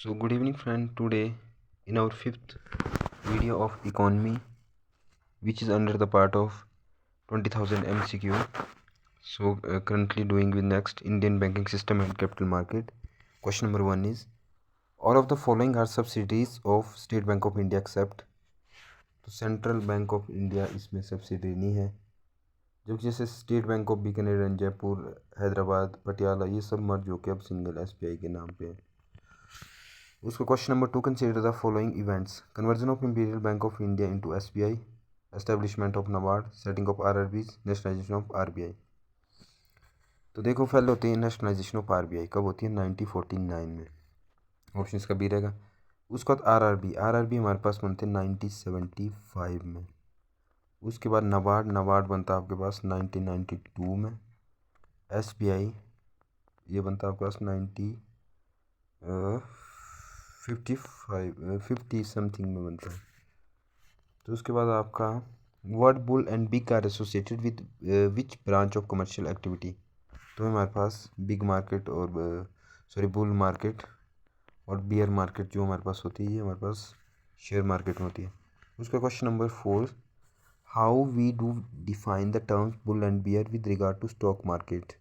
So good evening friend. Today in our fifth video of economy, which is under the part of 20,000 MCQ. So currently doing with next Indian banking system and capital market. Question number 1 is, all of the following are subsidiaries of State Bank of India except, तो central bank of India इसमें subsidiary नहीं है, जबकि जैसे state bank of Bikaner, Jaipur, Hyderabad, Patiala ये सब मर्ज होकर अब सिंगल एसबीआई के नाम पे है। उसका question number 2, consider the following events: conversion of imperial bank of India into SBI, establishment of NABARD, setting of RRBs, nationalisation of RBI. तो देखो पहले होती है नेशनलाइजेशन ऑफ आरबीआई, कब होती है? 1949 में, ऑप्शन इसका बी रहेगा। उसके बाद आरआरबी हमारे पास बनते हैं 1975 में। उसके बाद नाबार्ड बनता है आपके पास 1992 में। एसबीआई ये बनता है आपके पास 50 समथिंग में बनता है। तो उसके बाद आपका word bull and big are associated with which branch of commercial activity. तो हमारे पास बिग मार्केट और बुल मार्केट और बियर मार्केट जो हमारे पास होती है, ये हमारे पास शेयर मार्केट में होती है। उसका question number 4, how we do define the terms bull and bear with regard to stock market.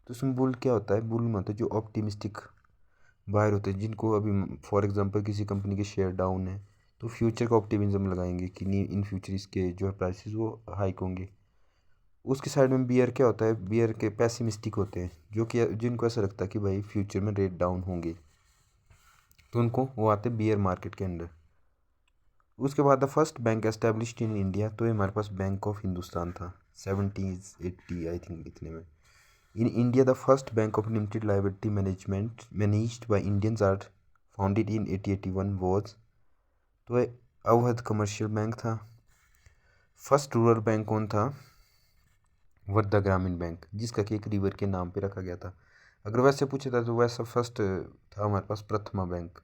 तो इसमें बुल क्या होता है? बुल मतलब जो ऑप्टिमिस्टिक बाहर होते हैं, जिनको अभी फॉर एग्जांपल किसी कंपनी के शेयर डाउन है तो फ्यूचर का ऑप्टिमिज्म लगाएंगे कि नहीं, इन फ्यूचर इसके जो है प्राइसेस वो हाइक होंगे। उसके साइड में बियर क्या होता है? बियर के पैसिमिस्टिक होते हैं, जो कि जिनको ऐसा लगता है कि भाई फ्यूचर में रेट डाउन होंगे, तो उनको वो आते हैं बियर मार्केट के अंदर। उसके बाद the first bank established in India, तो ये हमारे पास बैंक ऑफ हिंदुस्तान था 70s 80 आई थिंक इतने में। In India, the first bank of limited liability management managed by Indians are founded in 1881 was, तो अवध कमर्शियल बैंक था। फर्स्ट रूरल बैंक कौन था? वर्धा ग्रामीण बैंक, जिसका कि एक रिवर के नाम पे रखा गया था। अगर वैसे पूछे था तो वैसा फर्स्ट था हमारे पास प्रथमा बैंक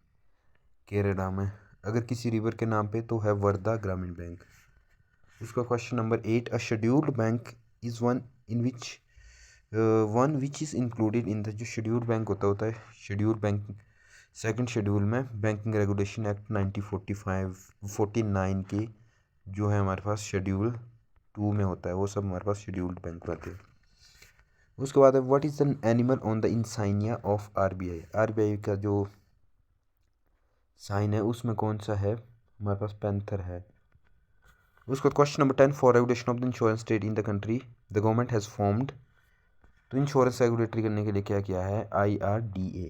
केरला में, अगर किसी रिवर के नाम पे तो है वर्धा ग्रामीण बैंक। उसका question number 8, a scheduled bank is one in which one which is included in the, जो शेड्यूल्ड बैंक होता है शेड्यूल्ड बैंक सेकंड शेड्यूल में बैंकिंग रेगुलेशन एक्ट 1949 के जो है हमारे पास शेड्यूल 2 में होता है, वो सब हमारे पास शेड्यूल्ड बैंक रहते हैं। उसके बाद है, what is the animal on the insignia of RBI. RBI का जो साइन है उसमें कौन सा है? हमारे पास पैंथर है। उसका question number 10, for regulation of the insurance trade in the country the government has formed, तो इंश्योरेंस रेगुलेटरी करने के लिए क्या किया है? IRDA,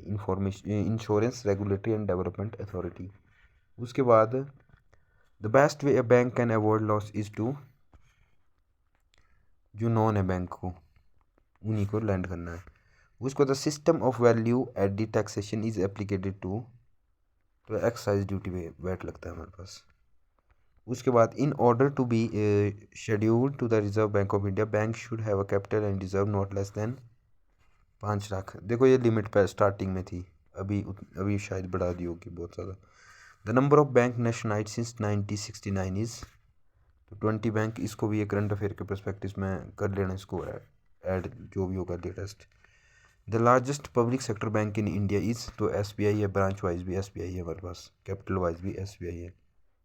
insurance regulatory and development authority. उसके बाद the best way a bank can avoid loss is to, जो नॉन है बैंक को उन्हीं को लैंड करना है। उसको the system of value added taxation is applicated to, तो एक्साइज ड्यूटी पे वैट लगता है हमारे पास। उसके बाद in order to be scheduled to the reserve bank of India, bank should have a capital and reserve not less than 5 lakh. देखो ये लिमिट पे स्टार्टिंग में थी, अभी शायद बढ़ा दी होगी बहुत ज़्यादा। The number of bank nationalised since 1969 is, तो 20 बैंक, इसको भी ये करंट अफेयर के परस्पेक्टिव में कर लेना, इसको ऐड जो भी होगा latest. The largest public sector bank in India is, तो एसबीआई है, ब्रांच वाइज भी एसबीआई है हमारे पास, कैपिटल वाइज भी एसबीआई है।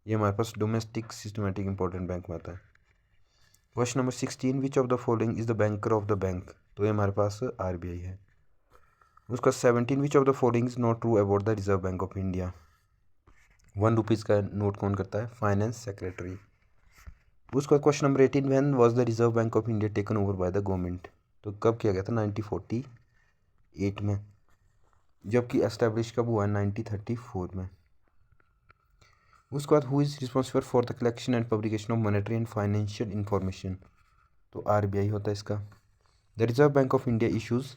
ये हमारे पास डोमेस्टिक सिस्टमेटिक इंपॉर्टेंट बैंक में आता है। Question number 16, which of the following is the banker of the bank, तो ये हमारे पास आरबीआई है। उसका 17, विच of the following is not true about the reserve bank of India. 1 rupees का नोट कौन करता है? Finance secretary. उसका question number 18, when was the reserve bank of India taken over by the government, तो कब किया गया था? 1948 में, जबकि एस्टेब्लिश कब हुआ? 1934 में। उसके बाद who is responsible for the collection and publication of monetary and financial information, तो आरबीआई होता है इसका। The reserve bank of India issues,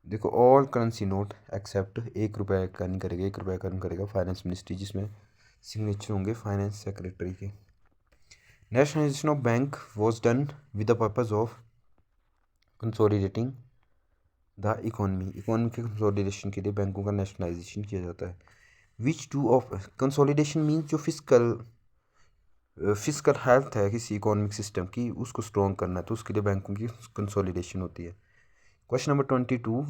देखो ऑल करेंसी नोट एक्सेप्ट 1 रुपये का नहीं करेगा, 1 रुपये का नहीं करेगा फाइनेंस मिनिस्ट्री, जिसमें सिग्नेचर होंगे फाइनेंस सेक्रेटरी के। Nationalisation of bank was done with the purpose of consolidating the economy के कंसोलिडेशन के लिए बैंकों का नेशनलाइजेशन किया जाता है। विच टू ऑफ कंसोलिडेशन मीन्स जो फिजिकल हेल्थ है किसी इकोनॉमिक सिस्टम की, उसको स्ट्रॉन्ग करना है, तो उसके लिए बैंकों की कंसोलिडेशन होती है। Question number 22.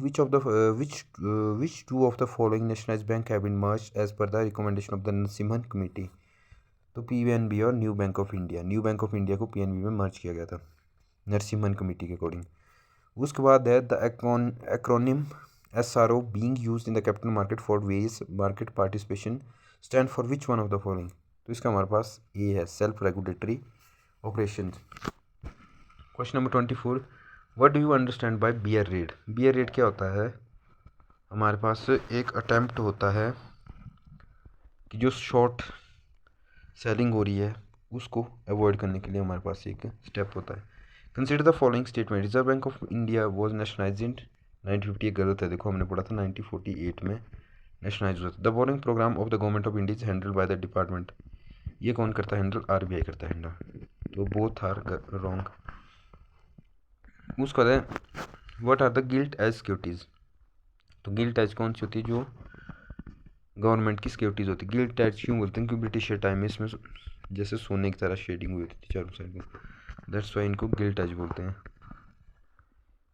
Which two of the following nationalized bank have been merged as per the recommendation of the Narasimhan Committee? तो पीएनबी और new bank of India, new bank of India को पीएनबी में मर्ज किया गया था Narasimhan committee के according. उसके बाद है the acronym SRO being used in the capital market for various market participation stand for which one of the following? तो इसका हमारे पास ए है self regulatory operation. Question number 24. What do you understand by bear raid? Bear raid क्या होता है? हमारे पास एक अटेम्प्ट होता है कि जो शॉर्ट सेलिंग हो रही है उसको अवॉइड करने के लिए हमारे पास एक स्टेप होता है। Consider the following statement. Reserve bank of India was nationalised in 1950। गलत है, देखो हमने पढ़ा था 1948 में नेशनलाइज हुआ था। The boring programme of the Government of India is handled by the department. ये कौन करता है हैंडल? RBI करता है हैंडल। तो बोथ आर रॉन्ग। उसका है what are the gilt edge securities? तो गिल्ट एज कौन सी होती है? जो गवर्नमेंट की सिक्योरिटीज़ होती है। गिल्ट एज क्यों बोलते हैं? क्योंकि ब्रिटिश के टाइम में इसमें जैसे सोने की तरह शेडिंग हुई होती थी चारों साइड में, दैट्स वाई इनको गिल्ट एज बोलते हैं।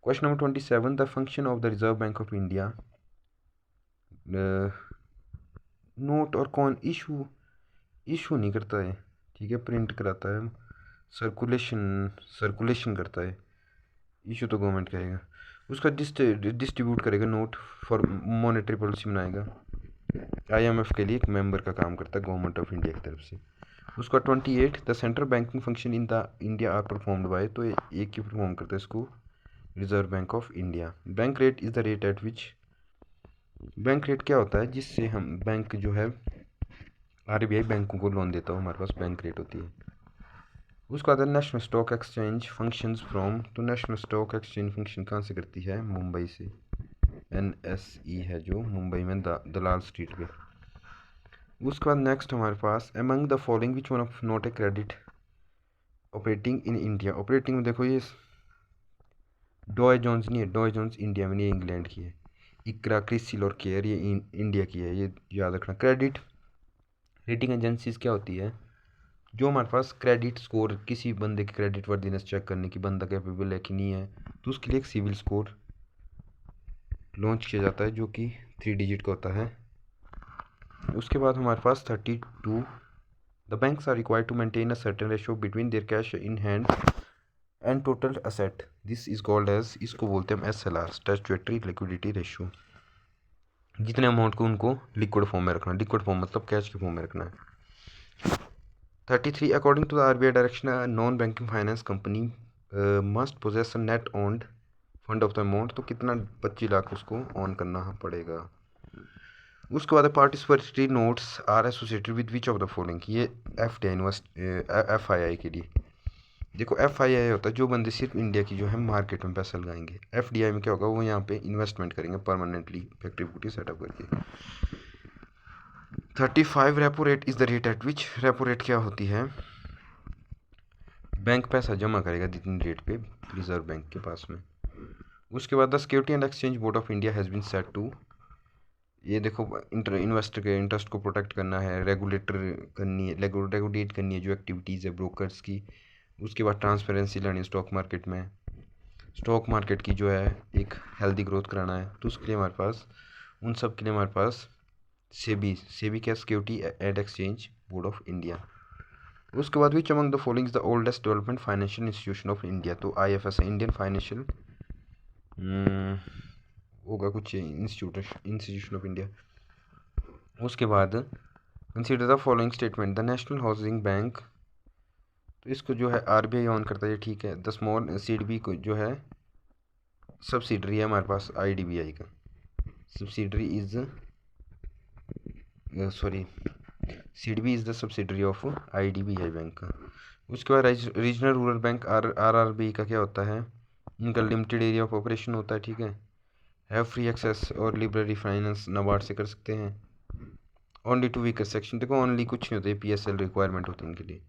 Question number 27. The function of the reserve bank of India note और कौन इशू नहीं करता है, ठीक है, प्रिंट कराता है, सर्कुलेशन करता है। इशू तो गवर्नमेंट करेगा। उसका डिस्ट्रीब्यूट करेगा, नोट फॉर मॉनेटरी पॉलिसी बनाएगा। IMF के लिए एक मेंबर का काम करता है गवर्नमेंट ऑफ इंडिया की तरफ से। उसका 28. The central banking function in the India are performed by. तो एक ही परफॉर्म करता है इसको Reserve bank of India. Bank rate is the rate at which. Bank rate क्या होता है जिससे हम बैंक जो है RBI बैंकों को लोन देता हो, हमारे पास बैंक रेट होती है। उसका बाद national stock exchange functions from. तो नेशनल स्टॉक एक्सचेंज फंक्शन कहाँ से करती है? मुंबई से। NSE है जो मुंबई में दलाल स्ट्रीट पे। उसके बाद नेक्स्ट हमारे पास among the following which one of not a credit operating in India. Operating में देखो ये डॉय जोन्स नहीं है, डॉय जोन्स इंडिया में नहीं, इंग्लैंड की है। इकरा, क्रिसिल और केयर ये इंडिया की है, ये याद रखना। क्रेडिट रेटिंग एजेंसीज क्या होती है? जो हमारे पास क्रेडिट स्कोर, किसी बंदे की क्रेडिट वर्दीनेस चेक करने की, बंदा कैपेबल है कि नहीं है, तो उसके लिए एक सिविल स्कोर लॉन्च किया जाता है जो कि 3 डिजिट का होता है। उसके बाद हमारे पास 32. The banks are required to maintain a certain ratio between their cash in hand and total asset. This is called as, इसको बोलते हैं हम SLR, स्टैट्यूटरी लिक्विडिटी रेशियो। जितने अमाउंट को उनको लिक्विड फॉर्म में रखना, लिक्विड फॉर्म मतलब कैश के फॉर्म में रखना है। 33. According to the RBI direction non banking finance company must possess net owned fund of the amount. तो कितना? 25 लाख उसको ऑन करना पड़ेगा। उसके बाद participatory notes are associated with which of the following. ये FII के लिए देखो, FII होता है जो बंदे सिर्फ इंडिया की जो है मार्केट में पैसा लगाएंगे। FDI में क्या होगा? वो यहाँ पे इन्वेस्टमेंट करेंगे परमानेंटली, फैक्ट्री फूटी सेटअप करके। 35. Repo rate is the rate at which. Repo rate क्या होती है? बैंक पैसा जमा करेगा जितनी रेट पे रिजर्व बैंक के पास में। उसके बाद the Security and Exchange Board of India has been set to. ये देखो इन्वेस्टर के इंटरेस्ट को प्रोटेक्ट करना है, रेगुलेट करनी है जो एक्टिविटीज़ है ब्रोकर्स की। उसके बाद ट्रांसपेरेंसी लानी है स्टॉक मार्केट में, स्टॉक मार्केट की जो है एक हेल्दी ग्रोथ कराना है। तो उसके लिए हमारे पास, उन सब के लिए हमारे पास सेबी क्या? Security and Exchange Board of India. उसके बाद which among the following is the oldest development financial institution of India. तो IFS है, इंडियन फाइनेंशियल होगा कुछ इंस्टीट्यूशन ऑफ इंडिया। उसके बाद consider the following statement. The national housing bank, तो इसको जो है RBI ऑन करता है, ठीक है। द स्मॉल CDB को जो है सब्सिडरी है हमारे पास IDBI का, subsidiary is CDB is the subsidiary of IDBI bank का। उसके बाद रीजनल रूरल बैंक RRB का क्या होता है? इनका लिमिटेड एरिया ऑफ ऑपरेशन होता है, ठीक है। हैव फ्री एक्सेस और लिबरली फाइनेंस नाबार्ड से कर सकते हैं। ओनली टू वीकर सेक्शन, देखो ओनली कुछ नहीं होते, PSL रिक्वायरमेंट होती है इनके लिए।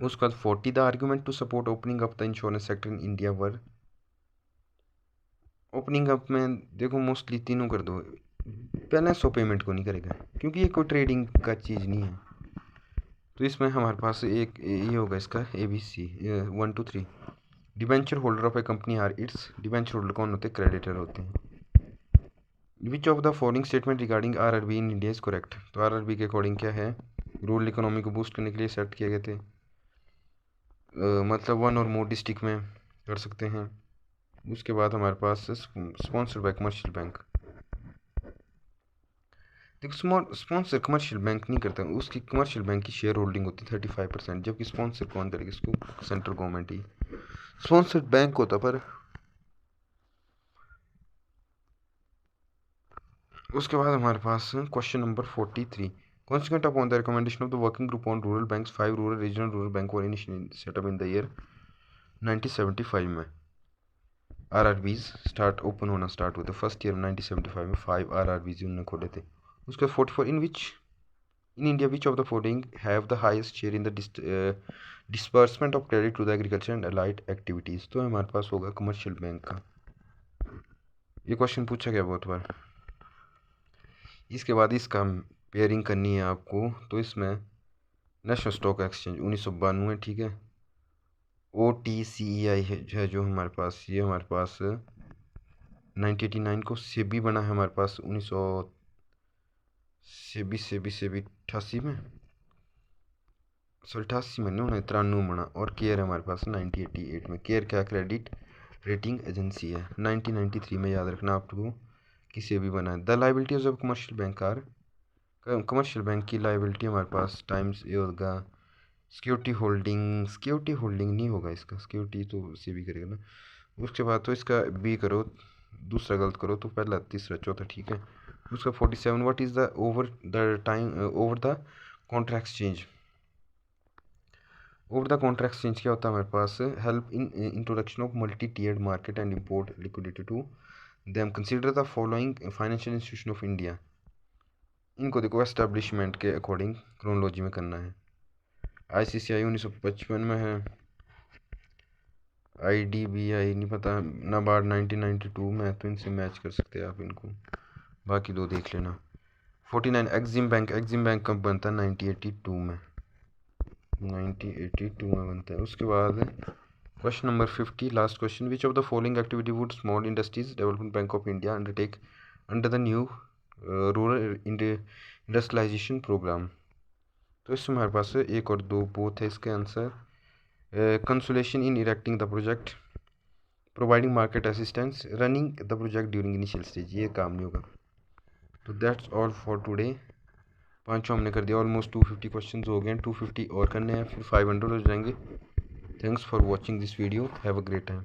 उसके बाद 40. The argument to support opening up the insurance sector in India were. Opening up में देखो मोस्टली तीनों कर दो, पहले सो पेमेंट को नहीं करेगा क्योंकि ये कोई ट्रेडिंग का चीज़ नहीं है। तो इसमें हमारे पास एक ये होगा इसका ABC 1 2 3। Debenture holder of a company are its, debenture holder कौन होते हैं? क्रेडिटर होते हैं। Which of the following statement regarding RRB in India is correct, तो आरआरबी के अकॉर्डिंग क्या है? रूरल इकोनॉमी को बूस्ट करने के लिए सेट किए गए थे, मतलब 1 और मोर डिस्ट्रिक्ट में कर सकते हैं। उसके बाद हमारे पास स्पॉन्सर्ड बाय कमर्शियल बैंक। देखो स्पॉन्सर कमर्शियल बैंक नहीं करता, उसकी कमर्शियल बैंक की शेयर होल्डिंग होती है 35%, जबकि स्पॉन्सर कौन करेगा इसको? सेंट्रल गवर्नमेंट ही स्पॉन्सर्ड बैंक होता। पर उसके बाद हमारे पास question number 43, consequent upon the recommendation of the working group on rural banks 5 rural regional rural bank were initially set up in the year 1975 में आरआरबीज स्टार्ट ओपन होना स्टार्ट हुए थे। फर्स्ट ईयर 1975 में 5 आरआरबीज उन्होंने खोले थे। उसके 44 in India which of the following have the highest share in the disbursement of credit to the agriculture and allied activities, तो हमारे पास होगा कमर्शियल बैंक का। ये क्वेश्चन पूछा गया बहुत बार। इसके बाद इसका पेयरिंग करनी है आपको, तो इसमें नेशनल स्टॉक एक्सचेंज 1992, ठीक है। OTCEI है जो हमारे पास, ये हमारे पास 1989 को। सेबी बना है हमारे पास 1900 सेबी 88 में, सॉरी 88 में नहीं, 93 बना। और केयर है हमारे पास 1988 में। केयर क्या? क्रेडिट रेटिंग एजेंसी है। 1993 में याद रखना आपको कि सेबी बना है। The liabilities of commercial bank are, commercial bank की लाइबिलिटी हमारे पास टाइम्स ये होगा सिक्योरिटी होल्डिंग नहीं होगा इसका, सिक्योरिटी तो सेबी करेगा ना। उसके बाद तो इसका बी करो, दूसरा गलत करो तो पहला तीसरा चौथा, ठीक है। उसका 47, what is the over the contract exchange, over the contract exchange क्या होता है हमारे पास? Help in introduction of multi tiered market and import liquidity to them, consider the following financial institution of India. इनको देखो एस्टेब्लिशमेंट के according chronology में करना है। ICCI 1955 में है, IDBI नहीं पता, नाबार्ड 1992 में है, तो इनसे मैच कर सकते हैं आप इनको, बाकी दो देख लेना। 49 एक्सिम बैंक कब बनता है? 1982 में, 1982 में बनता है। उसके बाद question number 50, last question, which of the following activity would Small Industries Development Bank of India undertake under the new rural industrialisation programme, तो इसमें हमारे पास एक और दो बोथ है इसके answer. Consolation in erecting the project, providing market assistance, running the project during initial stage, ये काम नहीं होगा। तो दैट्स ऑल फॉर टुडे। पाँचों हमने कर दिया, ऑलमोस्ट 250 क्वेश्चन हो गए हैं, 250 और करने हैं, फिर 500 हो जाएंगे। Thanks for watching this video, have a great time.